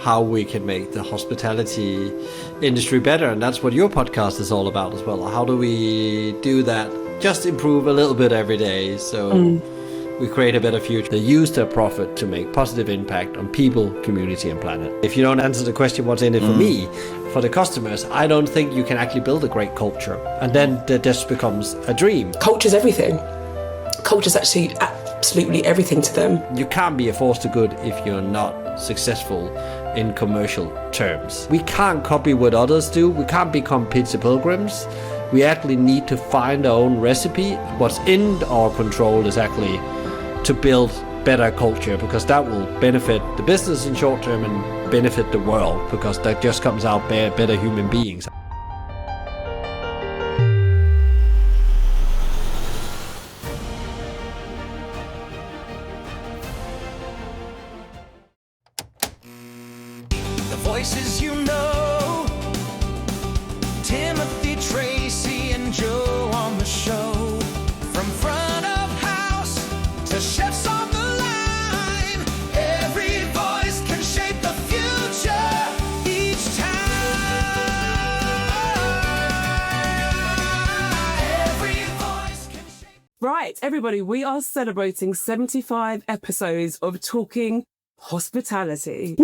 how we can make the hospitality industry better. And that's what your podcast is all about as well. How do we do that? Just improve a little bit every day so we create a better future. They use their profit to make positive impact on people, community and planet. If you don't answer the question, what's in it for me, for the customers, I don't think you can actually build a great culture. And then that just becomes a dream. Culture's everything. Culture's actually absolutely everything to them. You can't be a force to good if you're not successful in commercial terms. We can't copy what others do. We can't become pizza pilgrims. We actually need to find our own recipe. What's in our control is actually to build better culture, because that will benefit the business in short term and benefit the world, because that just comes out better human beings. Voices you know, Timothy, Tracy, and Joe on the show. From front of house to chefs on the line, every voice can shape the future each time. Every voice can shape. Right, everybody, we are celebrating 75 episodes of Talking Hospitality.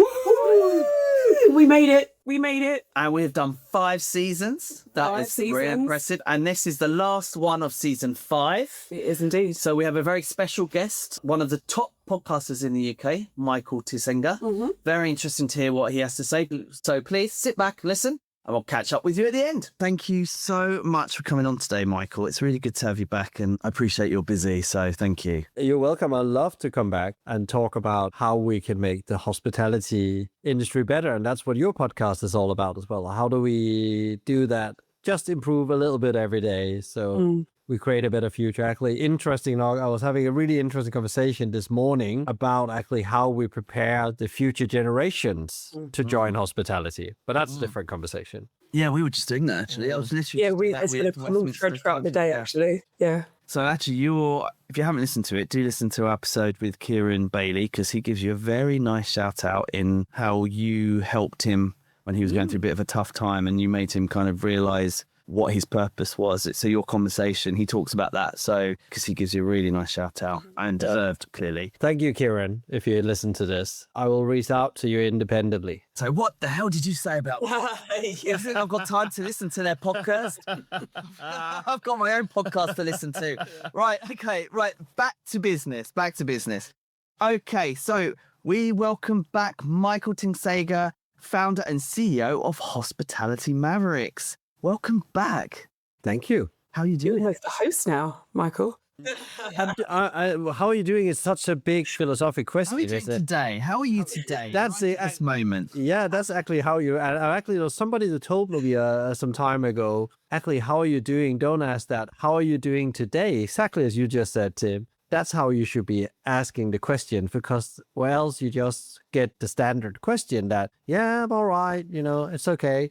We made it. We made it. And we've done 5 seasons. That is very impressive. And this is the last one of season 5. It is indeed. So we have a very special guest, one of the top podcasters in the UK, Michael Tingsager. Very interesting to hear what he has to say. So please sit back, listen, and we'll catch up with you at the end. Thank you so much for coming on today, Michael. It's really good to have you back, and I appreciate you're busy, so thank you. You're welcome. I'd love to come back and talk about how we can make the hospitality industry better. And that's what your podcast is all about as well. How do we do that? Just improve a little bit every day so we create a better future. Actually, interesting. I was having a really interesting conversation this morning about actually how we prepare the future generations to join hospitality. But that's a different conversation. Yeah, we were just doing that, actually. I was literally... It's been a common thread throughout the day, actually. Yeah. So actually, if you haven't listened to it, do listen to our episode with Kieran Bailey, because he gives you a very nice shout out in how you helped him when he was going through a bit of a tough time, and you made him kind of realize what his purpose was. So your conversation, he talks about that. So, because he gives you a really nice shout out, and deserved, clearly. Thank you, Kieran. If you listen to this, I will reach out to you independently. So what the hell did you say about You think I've got time to listen to their podcast? I've got my own podcast to listen to. Right, okay, right. Back to business. Okay, so we welcome back Michael Tingsager, founder and CEO of Hospitality Mavericks. Welcome back. Thank you. How are you doing? You're the host now, Michael. How are you doing? It's such a big philosophical question. How are you doing today? How are you today? That's right this moment. Yeah, that's actually how you. Actually, there was somebody that told me some time ago. Actually, how are you doing? Don't ask that. How are you doing today? Exactly as you just said, Tim. That's how you should be asking the question, because or else you just get the standard question that, yeah, I'm all right, it's okay.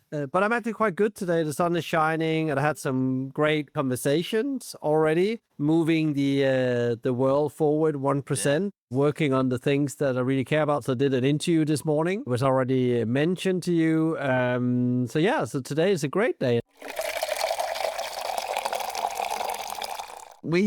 But I'm actually quite good today. The sun is shining, and I had some great conversations already, moving the world forward 1%, working on the things that I really care about. So I did an interview this morning, was already mentioned to you. So today is a great day. We're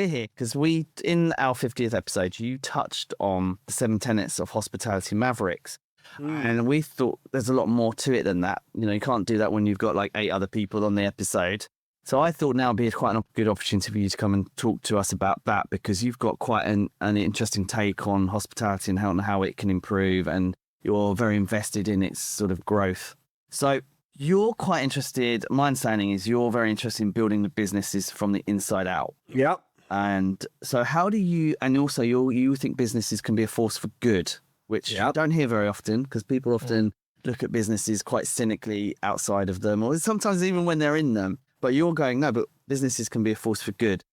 here because in our 50th episode, you touched on the 7 tenets of Hospitality Mavericks. And we thought there's a lot more to it than that. You can't do that when you've got like 8 other people on the episode. So I thought now would be quite a good opportunity for you to come and talk to us about that, because you've got quite an interesting take on hospitality and how it can improve, and you're very invested in its sort of growth. So you're quite interested, my understanding is you're very interested in building the businesses from the inside out. Yep. And so how do you, and also you think businesses can be a force for good, which I don't hear very often, because people often look at businesses quite cynically outside of them, or sometimes even when they're in them. But you're going, no, but businesses can be a force for good.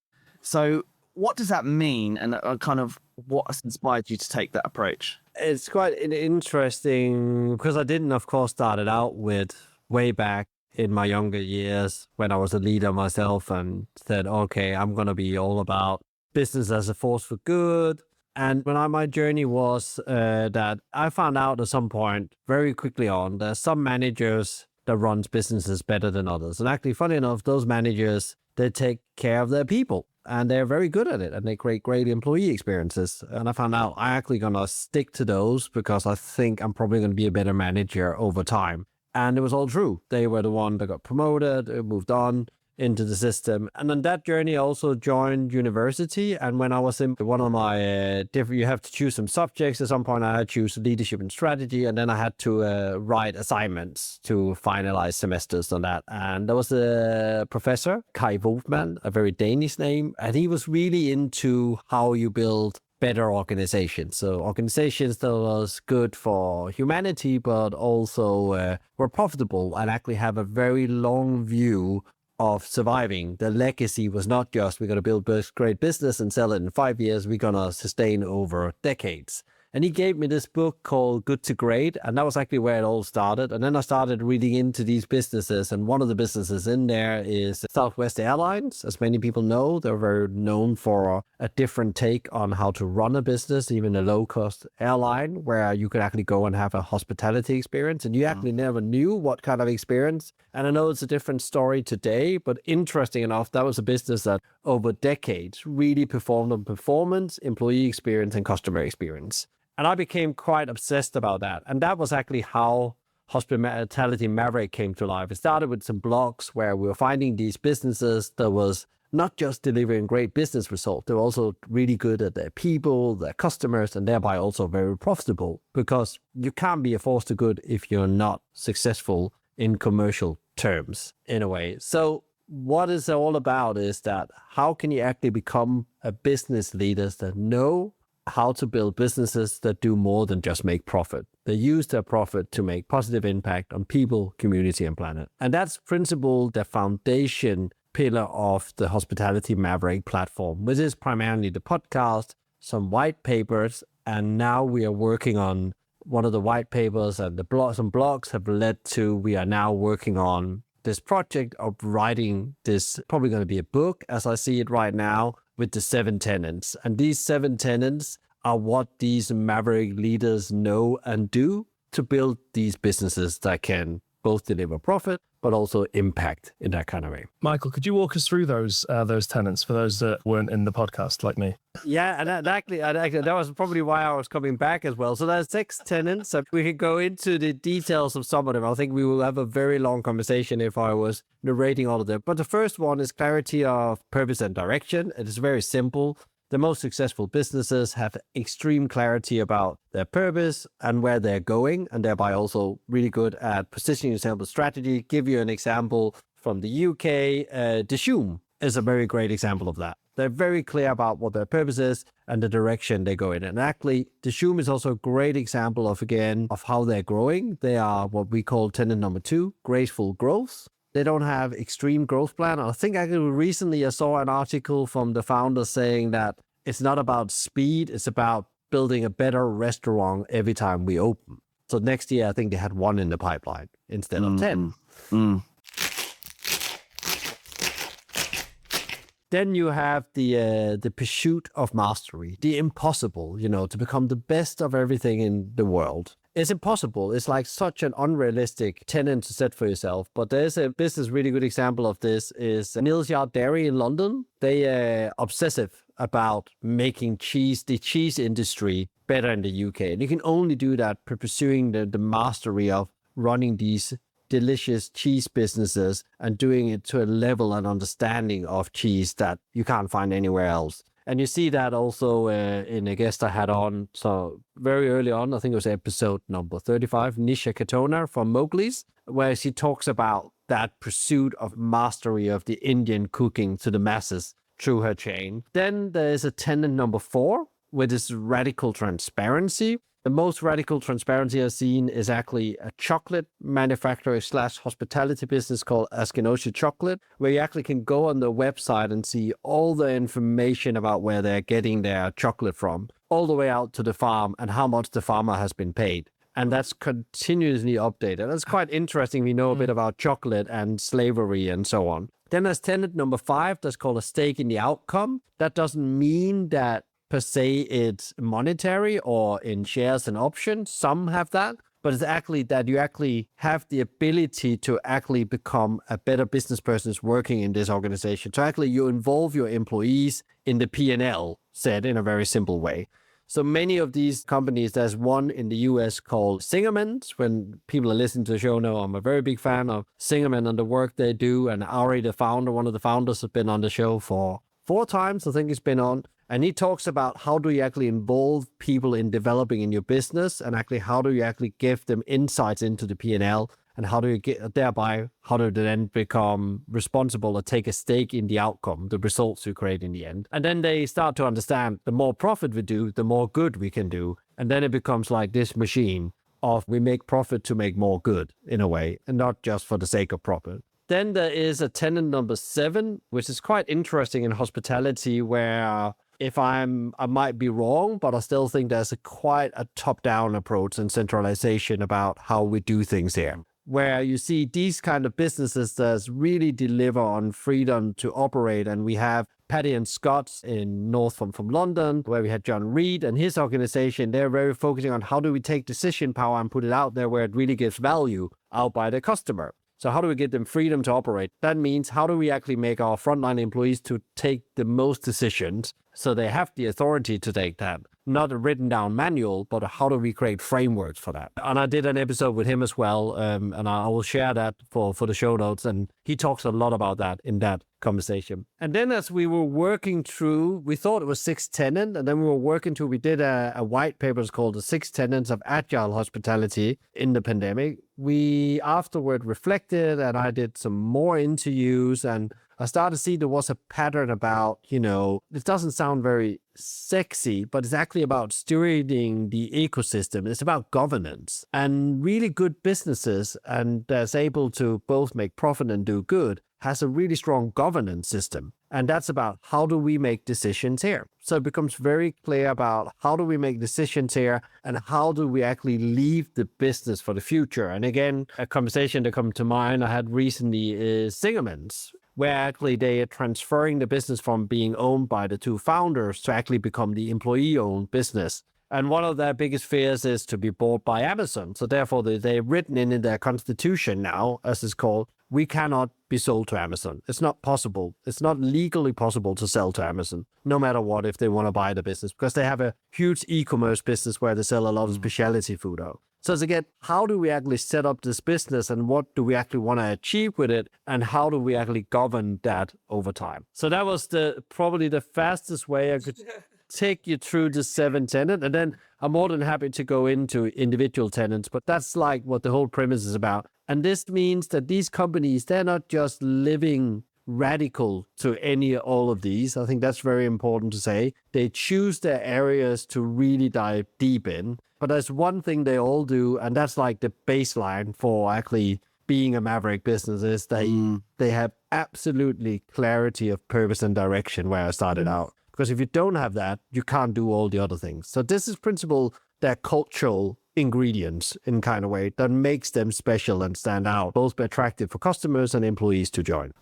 So what does that mean? And kind of what has inspired you to take that approach? It's quite interesting, because I didn't, of course, start it out with way back in my younger years when I was a leader myself and said, okay, I'm going to be all about business as a force for good. And my journey was that I found out at some point very quickly on there's some managers that runs businesses better than others. And actually, funny enough, those managers, they take care of their people and they're very good at it and they create great employee experiences. And I found out I'm actually going to stick to those because I think I'm probably going to be a better manager over time. And it was all true. They were the one that got promoted, moved on into the system. And on that journey, I also joined university. And when I was in one of my you have to choose some subjects. At some point, I had to choose leadership and strategy. And then I had to write assignments to finalize semesters on that. And there was a professor, Kai Wolfman, a very Danish name. And he was really into how you build better organizations. So organizations that was good for humanity, but also were profitable and actually have a very long view of surviving. The legacy was not just we're going to build great business and sell it in 5 years. We're going to sustain over decades. And he gave me this book called Good to Great. And that was actually where it all started. And then I started reading into these businesses. And one of the businesses in there is Southwest Airlines. As many people know, they're very known for a different take on how to run a business, even a low-cost airline, where you could actually go and have a hospitality experience. And you actually never knew what kind of experience. And I know it's a different story today, but interesting enough, that was a business that over decades really performed on performance, employee experience, and customer experience. And I became quite obsessed about that. And that was actually how Hospitality Maverick came to life. It started with some blogs where we were finding these businesses that was not just delivering great business results, they were also really good at their people, their customers, and thereby also very profitable, because you can't be a force to good if you're not successful in commercial terms, in a way. So what it's all about is that how can you actually become a business leader that know how to build businesses that do more than just make profit. They use their profit to make positive impact on people, community, and planet. And that's principle, the foundation pillar of the Hospitality Maverick platform, which is primarily the podcast, some white papers, and now we are working on one of the white papers, and some blogs have led to we are now working on this project of writing this, probably going to be a book as I see it right now, with the 7 tenets. And these 7 tenets are what these Maverick leaders know and do to build these businesses that can both deliver profit, but also impact in that kind of way. Michael, could you walk us through those tenets for those that weren't in the podcast like me? Yeah, and that was probably why I was coming back as well. So there's 6 tenets. So we could go into the details of some of them. I think we will have a very long conversation if I was narrating all of them. But the first one is clarity of purpose and direction. It is very simple. The most successful businesses have extreme clarity about their purpose and where they're going, and thereby also really good at positioning yourself with strategy. Give you an example from the UK. Dishoom is a very great example of that. They're very clear about what their purpose is and the direction they go in. And actually, Dishoom is also a great example of how they're growing. They are what we call tenet number 2, graceful growth. They don't have extreme growth plan. I think actually recently I saw an article from the founder saying that it's not about speed, it's about building a better restaurant every time we open. So next year, I think they had 1 in the pipeline instead of 10. Then you have the pursuit of mastery, the impossible, to become the best of everything in the world. It's impossible. It's like such an unrealistic tenet to set for yourself. But there's a business really good example of this is Neal's Yard Dairy in London. They are obsessive about making the cheese industry better in the UK. And you can only do that by pursuing the mastery of running these delicious cheese businesses and doing it to a level and understanding of cheese that you can't find anywhere else. And you see that also in a guest I had on. So very early on, I think it was episode number 35, Nisha Katona from Mowgli's, where she talks about that pursuit of mastery of the Indian cooking to the masses through her chain. Then there's a tenet number 4, which is radical transparency. The most radical transparency I've seen is actually a chocolate manufacturer / hospitality business called Askinoshi Chocolate, where you actually can go on the website and see all the information about where they're getting their chocolate from, all the way out to the farm and how much the farmer has been paid. And that's continuously updated. That's quite interesting. We know a bit about chocolate and slavery and so on. Then there's tenet number 5, that's called a stake in the outcome. That doesn't mean that per se it's monetary or in shares and options. Some have that, but it's actually that you actually have the ability to actually become a better business person who's working in this organization. So actually you involve your employees in the P&L, said in a very simple way. So many of these companies, there's one in the US called Singerman's. When people are listening to the show know I'm a very big fan of Singerman and the work they do. And Ari, the founder, one of the founders, has been on the show for 4 times, I think he's been on. And he talks about how do you actually involve people in developing in your business, and actually how do you actually give them insights into the P&L, and how do you get thereby, how do they then become responsible or take a stake in the outcome, the results you create in the end. And then they start to understand the more profit we do, the more good we can do. And then it becomes like this machine of we make profit to make more good in a way, and not just for the sake of profit. Then there is a tenet number 7, which is quite interesting in hospitality, where if I might be wrong, but I still think there's quite a top-down approach and centralization about how we do things here, where you see these kind of businesses that really deliver on freedom to operate. And we have Paddy and Scott's in North from London, where we had John Reed and his organization. They're very focusing on how do we take decision power and put it out there where it really gives value out by the customer. So how do we give them freedom to operate? That means how do we actually make our frontline employees to take the most decisions so they have the authority to take that? Not a written down manual, but how do we create frameworks for that? And I did an episode with him as well, and I will share that for the show notes. And he talks a lot about that in that conversation. And then as we were working through, we thought it was 6 tenets, and then we were working through, we did a white paper called the 6 tenets of agile hospitality in the pandemic. We afterward reflected, and I did some more interviews, and I started to see there was a pattern about, it doesn't sound very sexy, but it's actually about stewarding the ecosystem. It's about governance, and really good businesses and that's able to both make profit and do good has a really strong governance system. And that's about how do we make decisions here. So it becomes very clear about how do we make decisions here and how do we actually leave the business for the future. And again, a conversation that comes to mind I had recently is Singerman's, where actually they are transferring the business from being owned by the 2 founders to actually become the employee-owned business. And one of their biggest fears is to be bought by Amazon. So therefore, they've written in their constitution now, as it's called, we cannot be sold to Amazon. It's not possible. It's not legally possible to sell to Amazon, no matter what, if they want to buy the business, because they have a huge e-commerce business where they sell a lot of specialty food out. So again, how do we actually set up this business and what do we actually want to achieve with it? And how do we actually govern that over time? So that was probably the fastest way I could take you through the 7 tenets. And then I'm more than happy to go into individual tenets, but that's like what the whole premise is about. And this means that these companies, they're not just living radical to all of these. I think that's very important to say. They choose their areas to really dive deep in. But there's one thing they all do, and that's like the baseline for actually being a Maverick business, is they have absolutely clarity of purpose and direction where I started out. Because if you don't have that, you can't do all the other things. So this is principle their cultural ingredients in kind of way that makes them special and stand out, both attractive for customers and employees to join.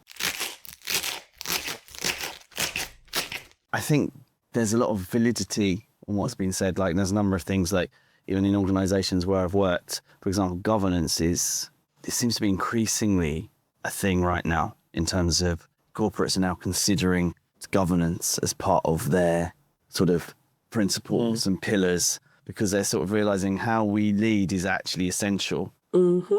I think there's a lot of validity on what's been said. Like there's a number of things, like even in organizations where I've worked, for example, governance it seems to be increasingly a thing right now in terms of corporates are now considering governance as part of their sort of principles and pillars, because they're sort of realizing how we lead is actually essential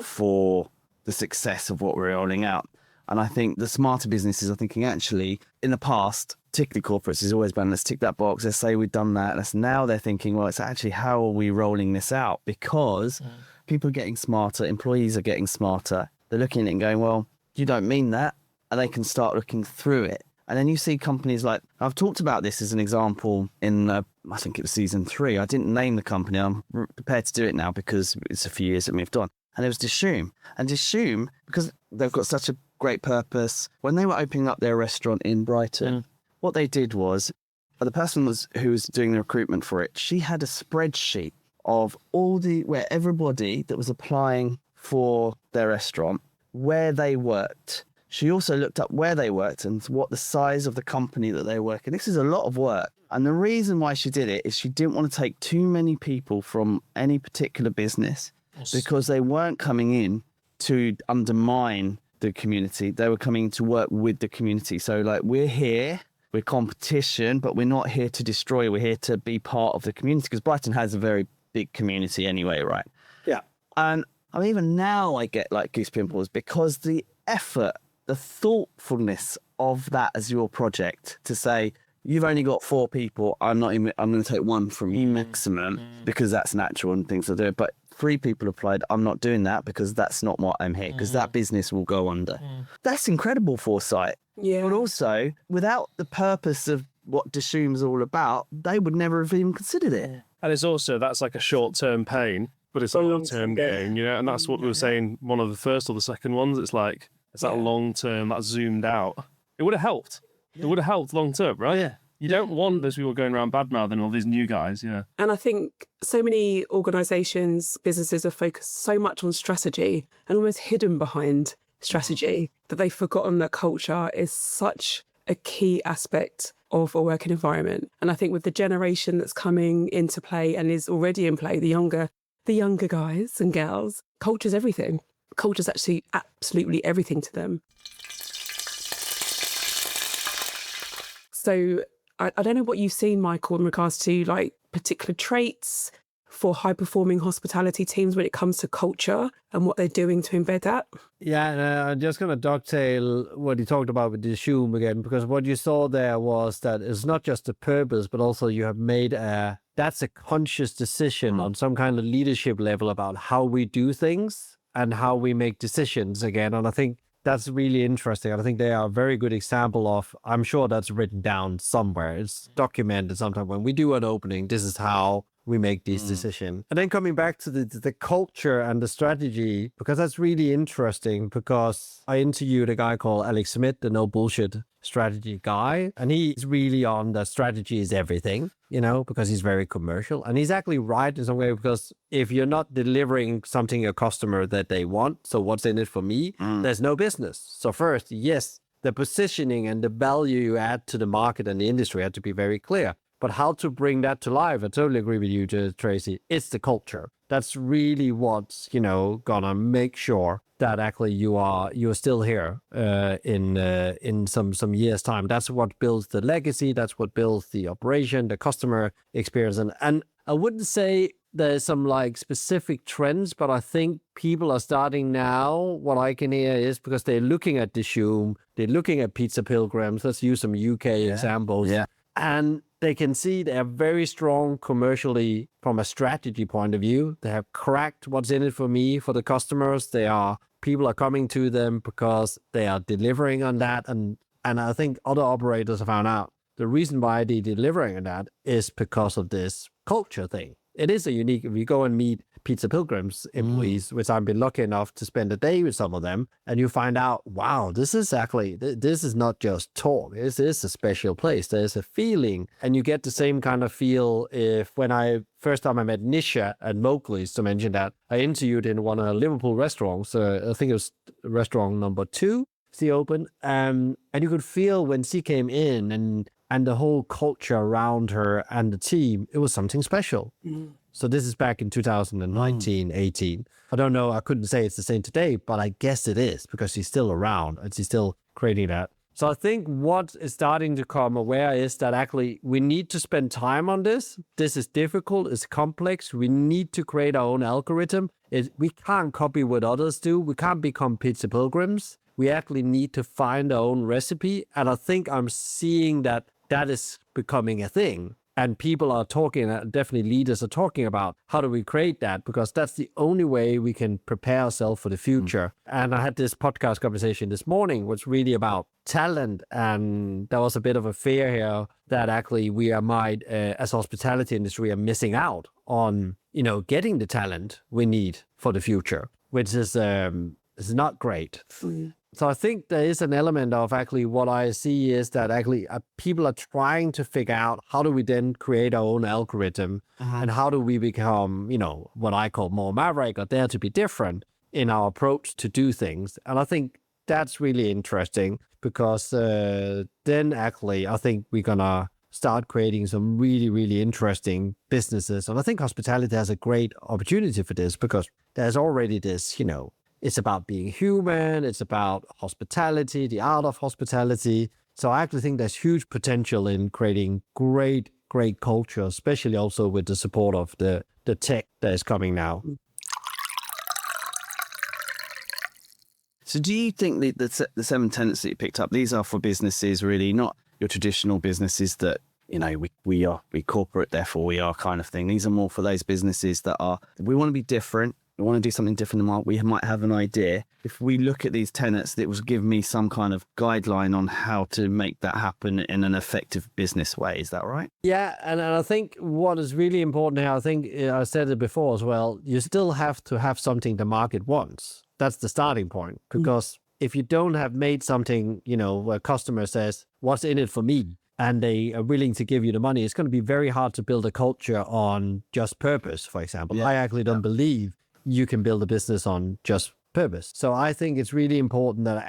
for the success of what we're rolling out. And I think the smarter businesses are thinking, actually, in the past, particularly corporates, has always been, let's tick that box, let's say we've done that. Now they're thinking, well, it's actually how are we rolling this out? Because people are getting smarter, employees are getting smarter. They're looking at it and going, well, you don't mean that. And they can start looking through it. And then you see companies like, I've talked about this as an example in, I think it was season 3. I didn't name the company. I'm prepared to do it now because it's a few years that moved on. And it was Dishoom. And Dishoom, because they've got such a great purpose, when they were opening up their restaurant in Brighton, what they did was, the person who was doing the recruitment for it, she had a spreadsheet of where everybody that was applying for their restaurant, where they worked. She also looked up where they worked and what the size of the company that they work in. This is a lot of work. And the reason why she did it is she didn't want to take too many people from any particular business because they weren't coming in to undermine the community. They were coming to work with the community. So like, we're here, we're competition, but we're not here to destroy. We're here to be part of the community because Brighton has a very big community anyway, right? Yeah. And I mean, even now I get like goose pimples because the effort, the thoughtfulness of that as your project to say, you've only got 4 people. I'm going to take 1 from you maximum because that's natural and things to do. But 3 people applied. I'm not doing that because that's not what I'm here because that business will go under. That's incredible foresight. Yeah. But also, without the purpose of what Dishoom's all about, they would never have even considered it. And it's also, that's like a short-term pain, but it's a long-term gain, you know, and that's what we were saying, one of the first or the second ones. It's like, it's that long-term, that zoomed out. It would have helped. It would have helped long-term, right? Yeah. You don't want those people going around bad-mouthing all these new guys, yeah. And I think so many organisations, businesses are focused so much on strategy and almost hidden behind strategy that they've forgotten that culture is such a key aspect of a working environment. And I think with the generation that's coming into play and is already in play, the younger guys and girls, culture's everything. Culture's actually absolutely everything to them. So I don't know what you've seen, Michael, in regards to like particular traits for high-performing hospitality teams when it comes to culture and what they're doing to embed that. Yeah, and I'm just going to dovetail what you talked about with the Dishoom again, because what you saw there was that it's not just the purpose, but also you have made that's a conscious decision on some kind of leadership level about how we do things and how we make decisions again. And I think that's really interesting. And I think they are a very good example of, I'm sure that's written down somewhere. It's documented sometime when we do an opening, this is how we make these decisions. And then coming back to the culture and the strategy, because that's really interesting, because I interviewed a guy called Alex Smith, the no bullshit strategy guy, and he's really on that strategy is everything, you know, because he's very commercial. And he's actually right in some way, because if you're not delivering something to a customer that they want, so what's in it for me, there's no business. So first, yes, the positioning and the value you add to the market and the industry have to be very clear. But how to bring that to life, I totally agree with you, Tracy. It's the culture. That's really what's, you know, gonna make sure that actually you're still here in some years' time. That's what builds the legacy. That's what builds the operation, the customer experience. And I wouldn't say there's some like specific trends, but I think people are starting now. What I can hear is because they're looking at Dishoom, they're looking at Pizza Pilgrims. Let's use some UK examples. Yeah. And they can see they are very strong commercially from a strategy point of view. They have cracked what's in it for me, for the customers. People are coming to them because they are delivering on that. And I think other operators have found out the reason why they're delivering on that is because of this culture thing. It is a unique, if you go and meet Pizza Pilgrims employees, which I've been lucky enough to spend a day with some of them, and you find out, wow, this is not just talk. This is a special place. There's a feeling, and you get the same kind of feel first time I met Nisha at Mowgli's, to mention that, I interviewed in one of the Liverpool restaurants. I think it was restaurant number 2, she opened, and you could feel when she came in and the whole culture around her and the team, it was something special. So this is back in 2019, 18. I don't know, I couldn't say it's the same today, but I guess it is because she's still around and she's still creating that. So I think what is starting to come aware is that actually we need to spend time on this. This is difficult, it's complex. We need to create our own algorithm. We can't copy what others do. We can't become Pizza Pilgrims. We actually need to find our own recipe. And I think I'm seeing that is becoming a thing. And people are talking, definitely leaders are talking about how do we create that, because that's the only way we can prepare ourselves for the future. And I had this podcast conversation this morning, which really about talent. And there was a bit of a fear here that actually we might, as hospitality industry, are missing out on, getting the talent we need for the future, which is not great. So I think there is an element of actually what I see is that actually people are trying to figure out how do we then create our own algorithm and how do we become, what I call more maverick or dare to be different in our approach to do things. And I think that's really interesting because then actually I think we're gonna start creating some really, really interesting businesses. And I think hospitality has a great opportunity for this because there's already this, it's about being human, it's about hospitality, the art of hospitality. So I actually think there's huge potential in creating great culture, especially also with the support of the tech that is coming now. So do you think the 7 tenets that you picked up, these are for businesses really, not your traditional businesses that, we corporate, therefore we are kind of thing. These are more for those businesses that we want to be different. We want to do something different than we might have an idea. If we look at these tenets, it will give me some kind of guideline on how to make that happen in an effective business way. Is that right? Yeah, and I think what is really important here, I think I said it before as well, you still have to have something the market wants. That's the starting point. Because if you don't have made something, where a customer says, what's in it for me? And they are willing to give you the money, it's going to be very hard to build a culture on just purpose, for example. I actually don't believe you can build a business on just purpose. So I think it's really important that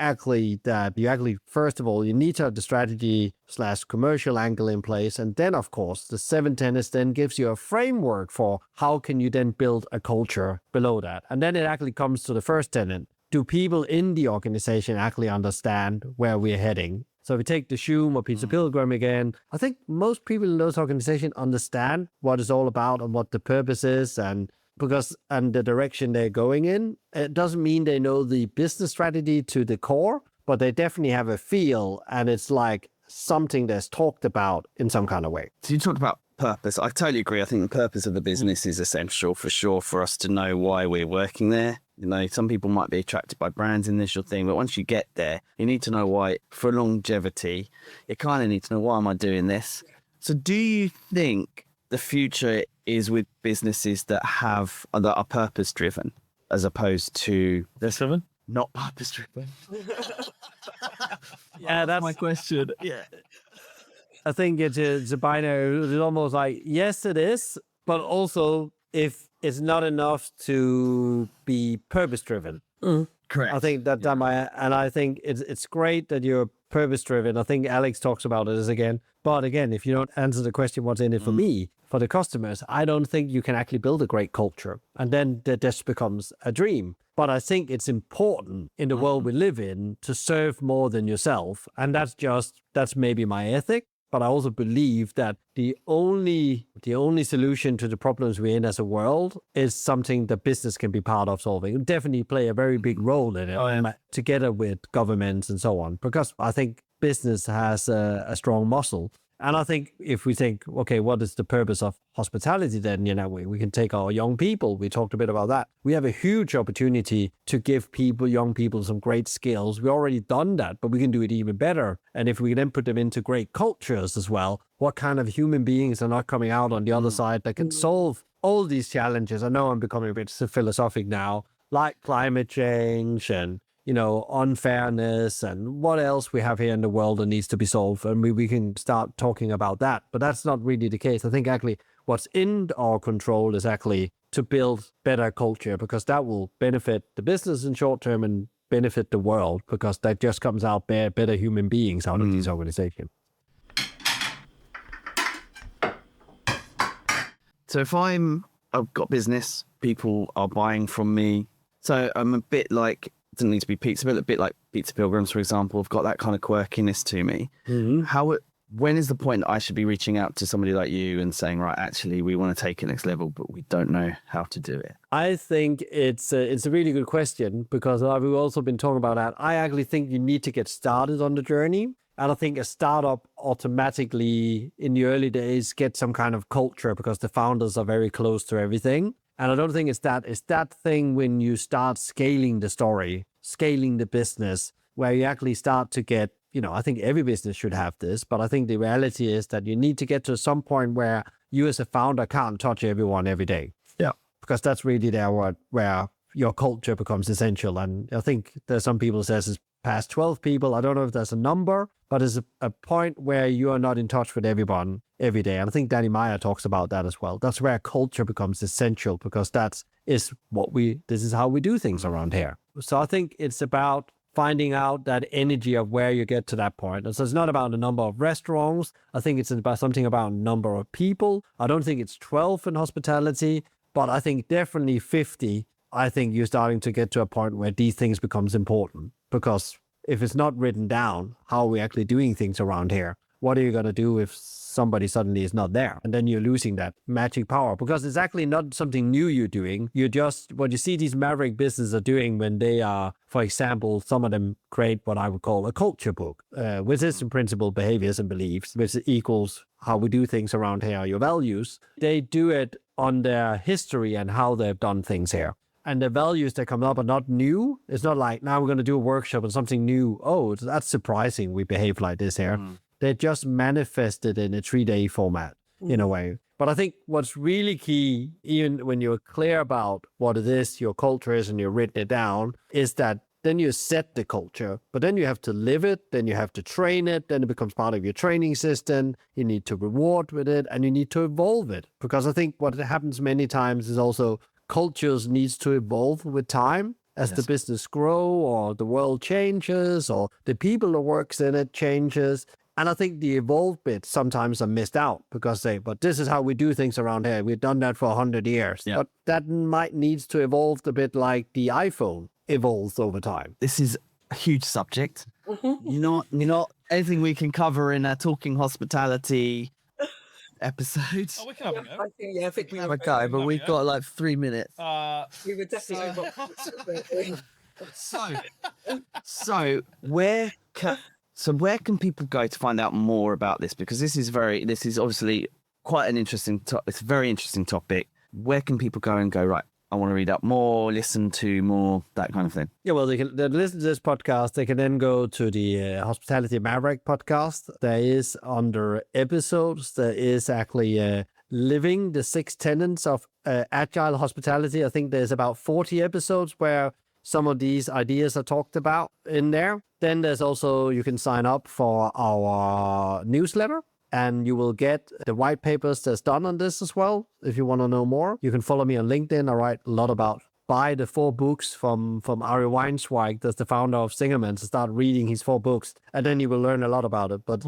you actually, first of all, you need to have the strategy / commercial angle in place. And then, of course, the 7 tenets then gives you a framework for how can you then build a culture below that. And then it actually comes to the first tenet. Do people in the organization actually understand where we're heading? So if we take the Shoom or Pizza Pilgrim again, I think most people in those organizations understand what it's all about and what the purpose is and the direction they're going in. It doesn't mean they know the business strategy to the core, but they definitely have a feel, and it's like something that's talked about in some kind of way. So you talked about purpose. I totally agree. I think the purpose of the business is essential for sure for us to know why we're working there. Some people might be attracted by brands, initial thing, but once you get there, you need to know why. For longevity, you kind of need to know, why am I doing this? So do you think the future is with businesses that are purpose driven as opposed to not purpose driven? Yeah, that's my question. Yeah. I think it's a binary. It's almost like, yes, it is, but also if it's not enough to be purpose driven. Correct. I think and I think it's great that you're purpose driven. I think Alex talks about it again. But again, if you don't answer the question, what's in it for me, for the customers, I don't think you can actually build a great culture. And then that just becomes a dream. But I think it's important in the world we live in to serve more than yourself. And that's maybe my ethic. But I also believe that the only solution to the problems we're in as a world is something that business can be part of solving. It definitely play a very big role in it, together with governments and so on. Because I think business has a strong muscle. And I think if we think, okay, what is the purpose of hospitality then? We can take our young people. We talked a bit about that. We have a huge opportunity to give young people some great skills. We already done that, but we can do it even better. And if we then put them into great cultures as well, what kind of human beings are not coming out on the other side that can solve all these challenges? I know I'm becoming a bit philosophic now, like climate change and unfairness and what else we have here in the world that needs to be solved. And we can start talking about that. But that's not really the case. I think actually what's in our control is actually to build better culture, because that will benefit the business in short term and benefit the world, because that just comes out better human beings out of these organizations. So if I've got business, people are buying from me. So I'm a bit like, it doesn't need to be pizza, but a bit like Pizza Pilgrims, for example, have got that kind of quirkiness to me. When is the point that I should be reaching out to somebody like you and saying, right, actually, we want to take it next level, but we don't know how to do it? I think it's a really good question, because we've also been talking about that. I actually think you need to get started on the journey. And I think a startup automatically in the early days gets some kind of culture because the founders are very close to everything. And I don't think it's that thing when you start scaling the story, scaling the business, where you actually start to get, I think every business should have this, but I think the reality is that you need to get to some point where you as a founder can't touch everyone every day. Yeah. Because that's really where your culture becomes essential. And I think there's some people says it's past 12 people. I don't know if there's a number, but it's a point where you are not in touch with everyone every day. And I think Danny Meyer talks about that as well. That's where culture becomes essential, because this is how we do things around here. So I think it's about finding out that energy of where you get to that point. And so it's not about the number of restaurants. I think it's about something about number of people. I don't think it's 12 in hospitality, but I think definitely 50. I think you're starting to get to a point where these things becomes important, because if it's not written down, how are we actually doing things around here? What are you going to do if somebody suddenly is not there? And then you're losing that magic power, because it's actually not something new you're doing. You're just, what you see these maverick businesses are doing when they are, for example, some of them create what I would call a culture book, which is in principle behaviors and beliefs, which equals how we do things around here, your values. They do it on their history and how they've done things here. And the values that come up are not new. It's not like, now we're going to do a workshop on something new. Oh, that's surprising we behave like this here. They're just manifested in a 3-day format in a way. But I think what's really key, even when you're clear about what it is, your culture is, and you've written it down, is that then you set the culture, but then you have to live it, then you have to train it, then it becomes part of your training system, you need to reward with it, and you need to evolve it. Because I think what happens many times is also cultures needs to evolve with time as the business grow, or the world changes, or the people that works in it changes. And I think the evolve bit sometimes are missed out, because but this is how we do things around here. We've done that for 100 years. Yeah. But that might needs to evolve a bit like the iPhone evolves over time. This is a huge subject. You're not anything we can cover in a Talking Hospitality episode. Oh, we can have a go. I think we Have a go, but we've got like 3 minutes. We were definitely So where can people go to find out more about this? Because this is obviously quite an interesting it's a very interesting topic. Where can people go and go, right, I want to read up more, listen to more, that kind of thing? Yeah, well, they listen to this podcast. They can then go to the Hospitality Maverick podcast. There is, under episodes, there is actually living the 6 tenets of agile hospitality. I think there's about 40 episodes where some of these ideas are talked about in there. Then there's also, you can sign up for our newsletter, and you will get the white papers that's done on this as well. If you want to know more, you can follow me on LinkedIn. I write a lot about, buy the 4 books from Ari Weinzweig, that's the founder of Singerman, to start reading his 4 books, and then you will learn a lot about it. But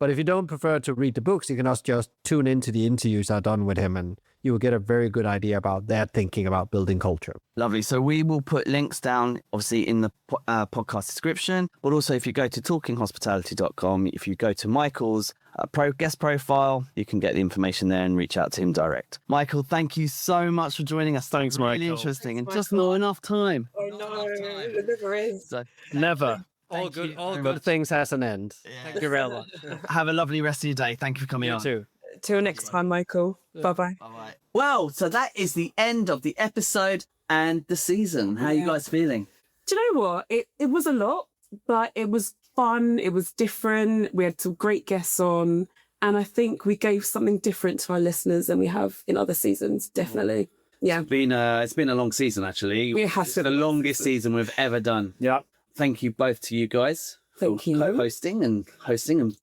but if you don't prefer to read the books, you can also just tune into the interviews I've done with him, and you will get a very good idea about their thinking about building culture. Lovely. So we will put links down, obviously, in the podcast description. But also, if you go to talkinghospitality.com, if you go to Michael's guest profile, you can get the information there and reach out to him direct. Michael, thank you so much for joining us. Thanks, really Michael. Interesting, and just not enough time. Oh no, it never is. So Never. All good things has an end. Thank you very much. have a lovely rest of your day. Thank you for coming on. You too. Till next time, Michael. Bye-bye. Bye-bye. Well, so that is the end of the episode and the season. How are you guys feeling? Do you know what? It was a lot, but it was fun. It was different. We had some great guests on, and I think we gave something different to our listeners than we have in other seasons. Definitely. Yeah. It's been a long season, actually. It's the longest season we've ever done. Yeah. Thank you both to you guys. Thank for you. Co-hosting and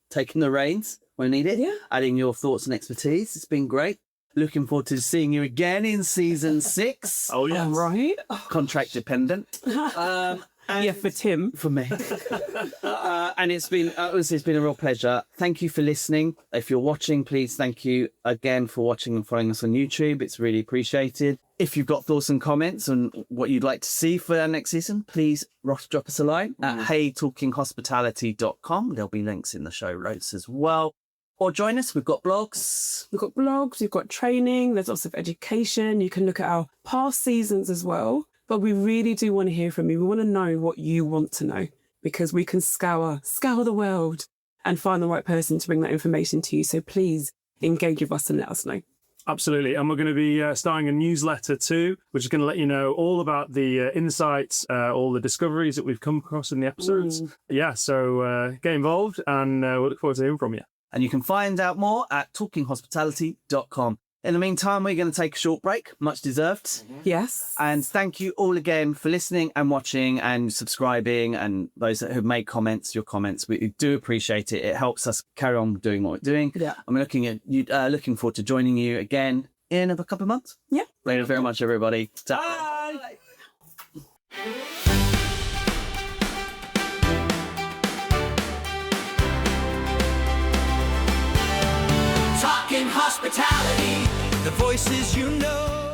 taking the reins when needed. Yeah. Adding your thoughts and expertise. It's been great. Looking forward to seeing you again in season 6. Oh, yeah. All right. Contract dependent. And for Tim. For me. And it's been a real pleasure. Thank you for listening. If you're watching, please thank you again for watching and following us on YouTube. It's really appreciated. If you've got thoughts and comments on what you'd like to see for our next season, please drop us a line at heytalkinghospitality.com. There'll be links in the show notes as well. Or join us. We've got blogs. We've got training. There's lots of education. You can look at our past seasons as well. But we really do want to hear from you. We want to know what you want to know, because we can scour the world and find the right person to bring that information to you. So please engage with us and let us know. Absolutely. And we're going to be starting a newsletter too, which is going to let you know all about the insights, all the discoveries that we've come across in the episodes. Yeah, so get involved, and we'll look forward to hearing from you. And you can find out more at talkinghospitality.com. In the meantime, we're going to take a short break, much deserved. Yes. And thank you all again for listening and watching and subscribing, and those that have made comments, your comments. We do appreciate it. It helps us carry on doing what we're doing. Yeah. I'm looking forward to joining you again in a couple of months. Yeah. Thank you very much, everybody. Bye. hospitality, the voices you know.